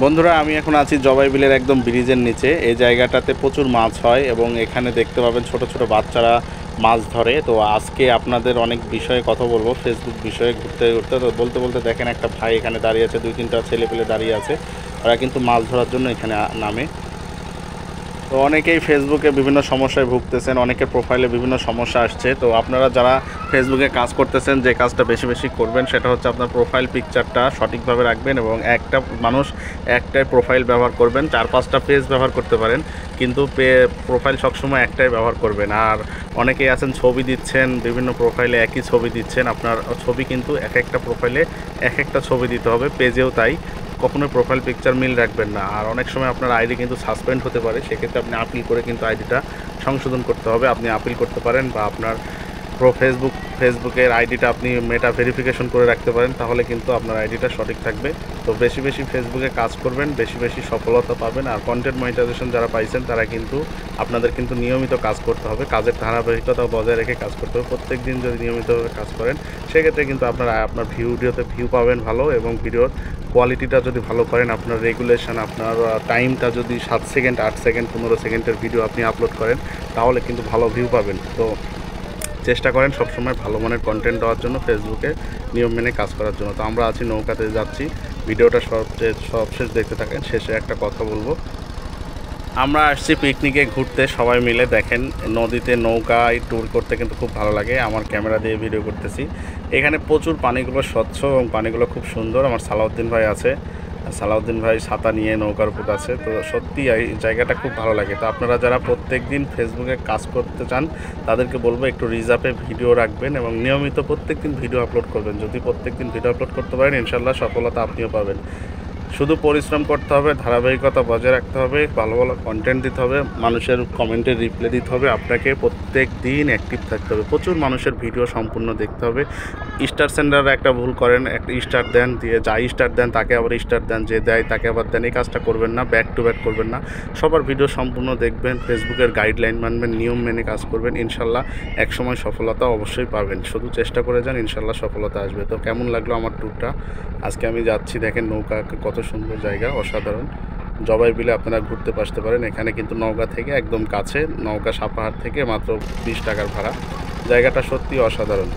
বন্ধুরা, আমি এখন আছি জবাই বিলের একদম ব্রিজের নিচে। এই জায়গাটাতে প্রচুর মাছ হয় এবং এখানে দেখতে পাবেন ছোট ছোট বাচ্চারা মাছ ধরে। তো আজকে আপনাদের অনেক বিষয়ে কথা বলবো, ফেসবুক বিষয়ে ঘুরতে ঘুরতে। তো বলতে বলতে দেখেন একটা ভাই এখানে দাঁড়িয়ে আছে, 2-3টা ছেলে পেলে দাঁড়িয়ে আছে। ওরা কিন্তু মাছ ধরার জন্য এখানে নামে। তো অনেকেই ফেসবুকে বিভিন্ন সমস্যায় ভুগতেছেন, অনেকের প্রোফাইলে বিভিন্ন সমস্যা আসছে। তো আপনারা যারা ফেসবুকে কাজ করতেছেন, যে কাজটা বেশি বেশি করবেন সেটা হচ্ছে আপনার প্রোফাইল পিকচারটা সঠিকভাবে রাখবেন এবং একটা মানুষ একটাই প্রোফাইল ব্যবহার করবেন। 4-5টা পেজ ব্যবহার করতে পারেন, কিন্তু প্রোফাইল সবসময় একটাই ব্যবহার করবেন। আর অনেকেই আছেন ছবি দিচ্ছেন, বিভিন্ন প্রোফাইলে একই ছবি দিচ্ছেন। আপনার ছবি কিন্তু এক একটা প্রোফাইলে এক একটা ছবি দিতে হবে, পেজেও তাই। কখনোই প্রোফাইল পিকচার মিল রাখবেন না। আর অনেক সময় আপনার আইডি কিন্তু সাসপেন্ড হতে পারে, সেক্ষেত্রে আপনি আপিল করে কিন্তু আইডিটা সংশোধন করতে হবে। আপনি আপিল করতে পারেন বা আপনার ফেসবুকের আইডিটা আপনি মেটা ভেরিফিকেশন করে রাখতে পারেন, তাহলে কিন্তু আপনার আইডিটা সঠিক থাকবে। তো বেশি বেশি ফেসবুকে কাজ করবেন, বেশি বেশি সফলতা পাবেন। আর কন্টেন্ট মনিটাইজেশন যারা পাইছেন তারা কিন্তু আপনাদের কিন্তু নিয়মিত কাজ করতে হবে, কাজের ধারাবাহিকতা বজায় রেখে কাজ করতে হবে। প্রত্যেক দিন যদি নিয়মিতভাবে কাজ করেন সেক্ষেত্রে কিন্তু আপনার ভিডিওতে ভিউ পাবেন ভালো, এবং ভিডিওর কোয়ালিটিটা যদি ভালো করেন, আপনার রেগুলেশন, আপনার টাইমটা যদি 7 সেকেন্ড, 8 সেকেন্ড, 15 সেকেন্ডের ভিডিও আপনি আপলোড করেন, তাহলে কিন্তু ভালো ভিউ পাবেন। তো চেষ্টা করেন সবসময় ভালো মানের কন্টেন্ট দেওয়ার জন্য, ফেসবুকে নিয়ম মেনে কাজ করার জন্য। তো আমরা আছি নৌকাতে যাচ্ছি, ভিডিওটা সবশেষ দেখতে থাকেন। শেষে একটা কথা বলবো, আমরা আসছি পিকনিকে ঘুরতে সবাই মিলে। দেখেন নদীতে নৌকায় ট্যুর করতে কিন্তু খুব ভালো লাগে। আমার ক্যামেরা দিয়ে ভিডিও করতেছি। এখানে প্রচুর পানিগুলো স্বচ্ছ এবং পানিগুলো খুব সুন্দর। আমার সালাউদ্দিন ভাই আছে, সালাউদ্দিন ভাই ছাতা নিয়ে নৌকার উপর আছে। তো সত্যি এই জায়গাটা খুব ভালো লাগে। তো আপনারা যারা প্রত্যেক দিন ফেসবুকে কাজ করতে চান তাদেরকে বলবো একটু রিজার্ভে ভিডিও রাখবেন এবং নিয়মিত প্রত্যেক দিন ভিডিও আপলোড করবেন। যদি প্রত্যেক দিন ভিডিও আপলোড করতে পারেন, ইনশাল্লাহ সফলতা আপনিও পাবেন। শুধু পরিশ্রম করতে হবে, ধারাবাহিকতা বজায় রাখতে হবে, ভালো ভালো কন্টেন্ট দিতে হবে, মানুষের কমেন্টের রিপ্লাই দিতে হবে। আপনাকে প্রত্যেক দিন অ্যাক্টিভ থাকতে হবে, প্রচুর মানুষের ভিডিও সম্পূর্ণ দেখতে হবে। স্টার সেন্ডাররা একটা ভুল করেন, একটা স্টার দেন, দিয়ে যাই স্টার দেন তাকে আবার স্টার দেন, যে দেয় তাকে আবার দেন। এই কাজটা করবেন না, ব্যাক টু ব্যাক করবেন না। সবার ভিডিও সম্পূর্ণ দেখবেন, ফেসবুকের গাইডলাইন মানবেন, নিয়ম মেনে কাজ করবেন। ইনশাল্লাহ একসময় সফলতা অবশ্যই পাবেন। শুধু চেষ্টা করে যান, ইনশাল্লাহ সফলতা আসবে। তো কেমন লাগলো আমার ট্যুরটা? আজকে আমি যাচ্ছি, দেখেন নৌকা, কত সুন্দর জায়গা, অসাধারণ। জবাই বিলে আপনারা ঘুরতে আসতে পারেন। এখানে কিন্তু নওগাঁ থেকে একদম কাছে, নওগাঁ সাপাহার থেকে মাত্র 20 টাকার ভাড়া। জায়গাটা সত্যি অসাধারণ।